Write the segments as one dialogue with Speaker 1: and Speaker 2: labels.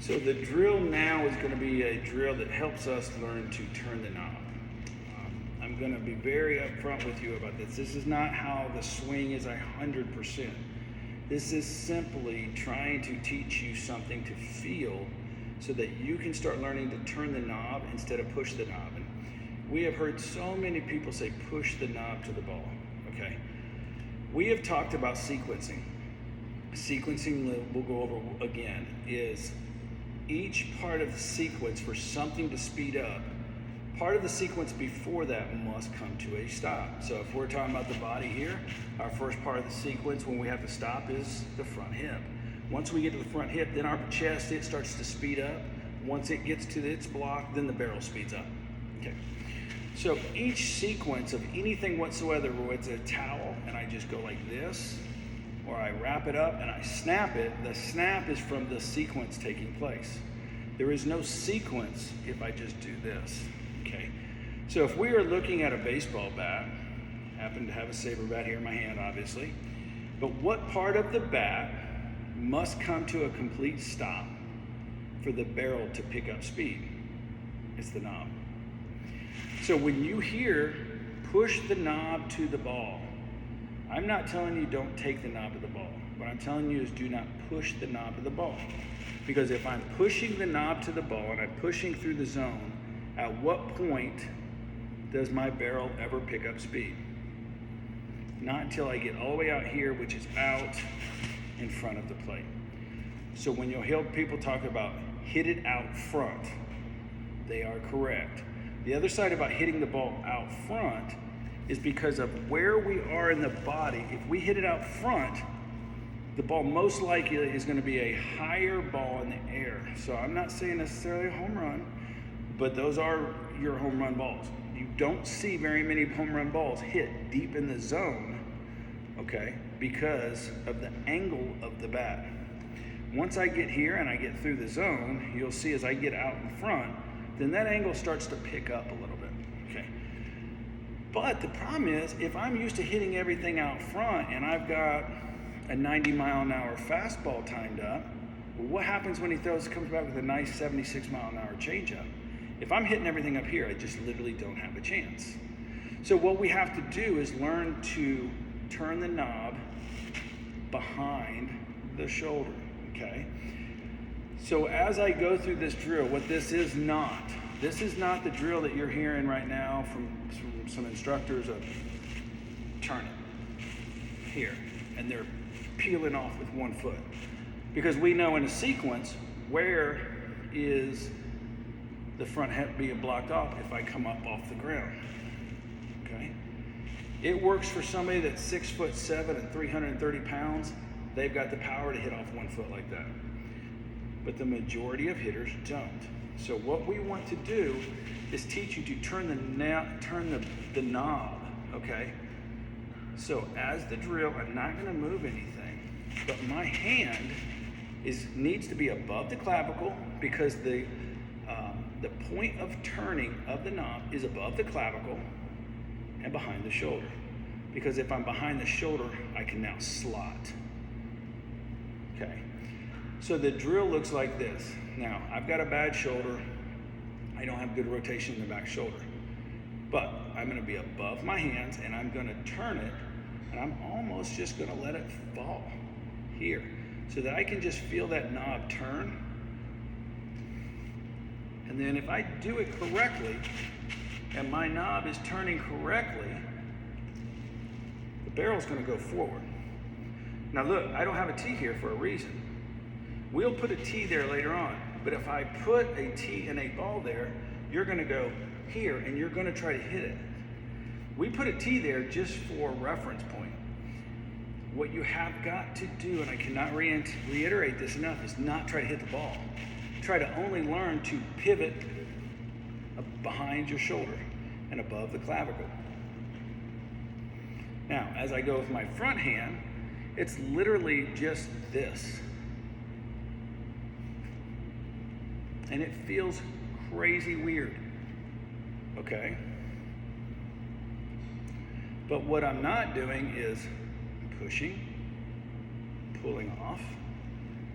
Speaker 1: So the drill now is going to be a drill that helps us learn to turn the knob. I'm going to be very upfront with you about this. This is not how the swing is 100%. This is simply trying to teach you something to feel so that you can start learning to turn the knob instead of push the knob. And we have heard so many people say push the knob to the ball, okay? We have talked about sequencing. Sequencing, we'll go over again, is each part of the sequence for something to speed up. Part of the sequence before that must come to a stop. So if we're talking about the body here, our first part of the sequence when we have to stop is the front hip. Once we get to the front hip, then our chest, it starts to speed up. Once it gets to its block, then the barrel speeds up. Okay. So each sequence of anything whatsoever, whether it's a towel and I just go like this, or I wrap it up and I snap it, the snap is from the sequence taking place. There is no sequence if I just do this, okay? So if we are looking at a baseball bat, happen to have a saber bat here in my hand, obviously, but what part of the bat must come to a complete stop for the barrel to pick up speed? It's the knob. So when you hear push the knob to the ball, I'm not telling you don't take the knob to the ball. What I'm telling you is do not push the knob to the ball. Because if I'm pushing the knob to the ball and I'm pushing through the zone, at what point does my barrel ever pick up speed? Not until I get all the way out here, which is out in front of the plate. So when you'll hear people talk about hit it out front, they are correct. The other side about hitting the ball out front is because of where we are in the body. If we hit it out front, the ball most likely is going to be a higher ball in the air. So I'm not saying necessarily a home run, but those are your home run balls. You don't see very many home run balls hit deep in the zone, okay, because of the angle of the bat. Once I get here and I get through the zone, you'll see as I get out in front, then that angle starts to pick up a little bit, okay? But the problem is, if I'm used to hitting everything out front and I've got a 90-mile-an-hour fastball timed up, well, what happens when he comes back with a nice 76-mile-an-hour changeup? If I'm hitting everything up here, I just literally don't have a chance. So what we have to do is learn to turn the knob behind the shoulder, okay? So as I go through this drill, what this is not the drill that you're hearing right now from some instructors of turn it here, and they're peeling off with one foot. Because we know in a sequence, where is the front hip being blocked off if I come up off the ground, okay? It works for somebody that's 6'7" and 330 pounds. They've got the power to hit off one foot like that. But the majority of hitters don't. So what we want to do is teach you to turn the knob, okay? So as the drill, I'm not going to move anything, but my hand needs to be above the clavicle because the point of turning of the knob is above the clavicle and behind the shoulder. Because if I'm behind the shoulder, I can now slot. Okay. So the drill looks like this. Now, I've got a bad shoulder. I don't have good rotation in the back shoulder. But I'm going to be above my hands and I'm going to turn it, and I'm almost just going to let it fall here so that I can just feel that knob turn. And then if I do it correctly and my knob is turning correctly, the barrel's going to go forward. Now look, I don't have a tee here for a reason. We'll put a tee there later on, but if I put a tee and a ball there, you're going to go here and you're going to try to hit it. We put a tee there just for reference point. What you have got to do, and I cannot reiterate this enough, is not try to hit the ball. Try to only learn to pivot behind your shoulder and above the clavicle. Now, as I go with my front hand, it's literally just this. And it feels crazy weird, okay? But what I'm not doing is pushing, pulling off,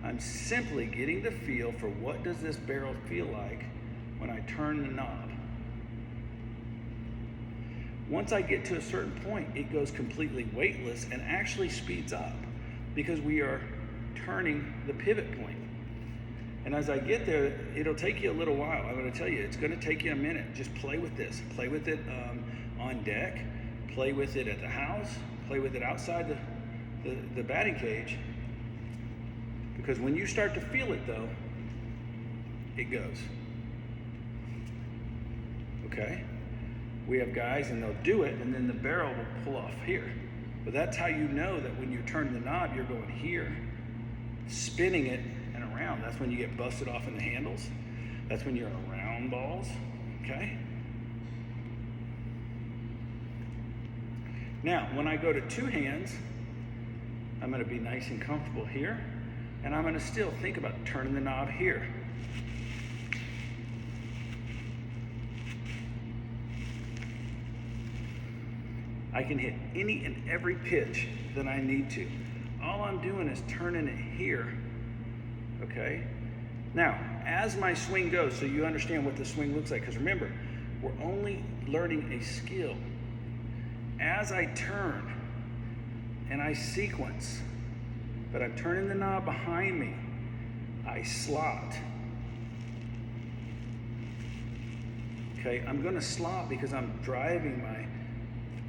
Speaker 1: I'm simply getting the feel for what does this barrel feel like when I turn the knob. Once I get to a certain point, it goes completely weightless and actually speeds up because we are turning the pivot point. And as I get there, it'll take you a little while. I'm going to tell you, it's going to take you a minute. Just play with this. Play with it on deck. Play with it at the house. Play with it outside the batting cage. Because when you start to feel it, though, it goes. Okay? We have guys, and they'll do it, and then the barrel will pull off here. But that's how you know that when you're turning the knob, you're going here, spinning it, and around. That's when you get busted off in the handles. That's when you're around balls. Okay? Now, when I go to two hands, I'm going to be nice and comfortable here, and I'm going to still think about turning the knob here. I can hit any and every pitch that I need to. All I'm doing is turning it here, okay? Now, as my swing goes, so you understand what the swing looks like, because remember, we're only learning a skill. As I turn and I sequence, but I'm turning the knob behind me, I slot. Okay, I'm gonna slot because I'm driving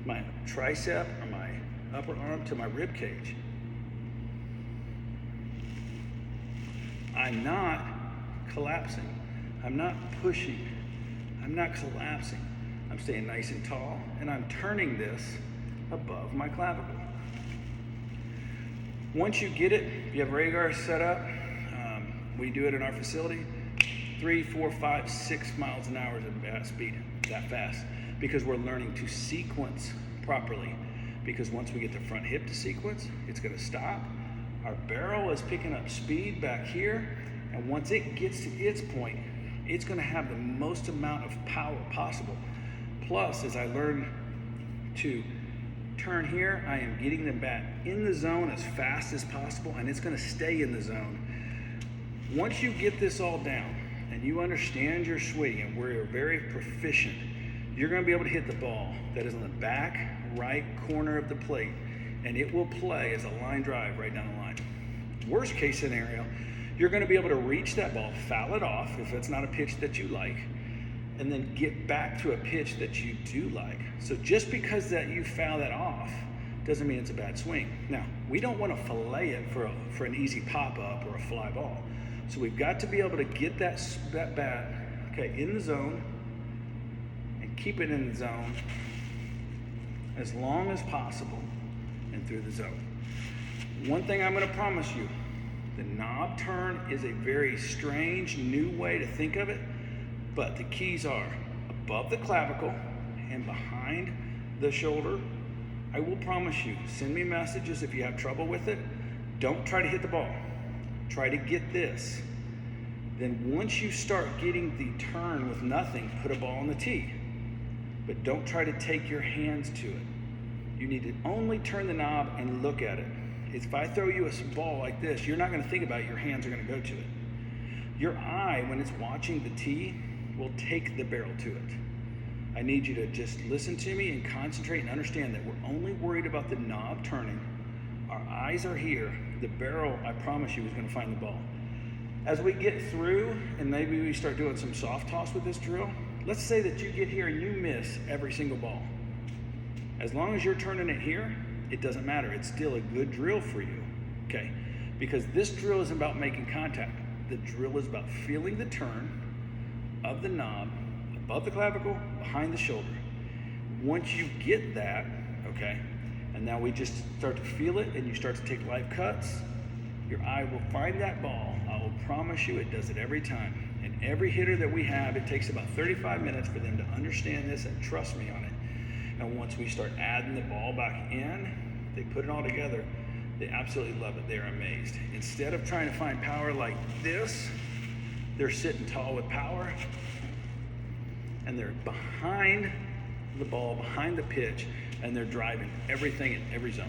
Speaker 1: my tricep or my upper arm to my rib cage. I'm not collapsing. I'm not pushing. I'm not collapsing. I'm staying nice and tall, and I'm turning this above my clavicle. Once you get it, you have radar set up. We do it in our facility, 3, 4, 5, 6 miles an hour at speed, that fast. Because we're learning to sequence properly. Because once we get the front hip to sequence, it's going to stop. Our barrel is picking up speed back here, and once it gets to its point, it's going to have the most amount of power possible. Plus, as I learn to turn here, I am getting the bat in the zone as fast as possible, and it's going to stay in the zone. Once you get this all down, and you understand your swing, and we're very proficient, you're going to be able to hit the ball that is on the back right corner of the plate, and it will play as a line drive right down the line. Worst case scenario, you're going to be able to reach that ball, foul it off if it's not a pitch that you like, and then get back to a pitch that you do like. So just because that you foul that off doesn't mean it's a bad swing. Now, we don't want to fillet it for an easy pop-up or a fly ball. So we've got to be able to get that bat, okay, in the zone, keep it in the zone as long as possible and through the zone. One thing I'm going to promise you, the knob turn is a very strange new way to think of it, but the keys are above the clavicle and behind the shoulder. I will promise you, send me messages if you have trouble with it. Don't try to hit the ball. Try to get this. Then once you start getting the turn with nothing, put a ball on the tee. But don't try to take your hands to it. You need to only turn the knob and look at it. If I throw you a ball like this, you're not going to think about it. Your hands are going to go to it. Your eye, when it's watching the tee, will take the barrel to it. I need you to just listen to me and concentrate and understand that we're only worried about the knob turning. Our eyes are here. The barrel, I promise you, is going to find the ball. As we get through, and maybe we start doing some soft toss with this drill, let's say that you get here and you miss every single ball. As long as you're turning it here, it doesn't matter. It's still a good drill for you, okay? Because this drill isn't about making contact. The drill is about feeling the turn of the knob above the clavicle, behind the shoulder. Once you get that, okay, and now we just start to feel it and you start to take live cuts, your eye will find that ball. I will promise you it does it every time. And every hitter that we have, it takes about 35 minutes for them to understand this and trust me on it. And once we start adding the ball back in, they put it all together, they absolutely love it. They're amazed. Instead of trying to find power like this, they're sitting tall with power, and they're behind the ball, behind the pitch, and they're driving everything in every zone.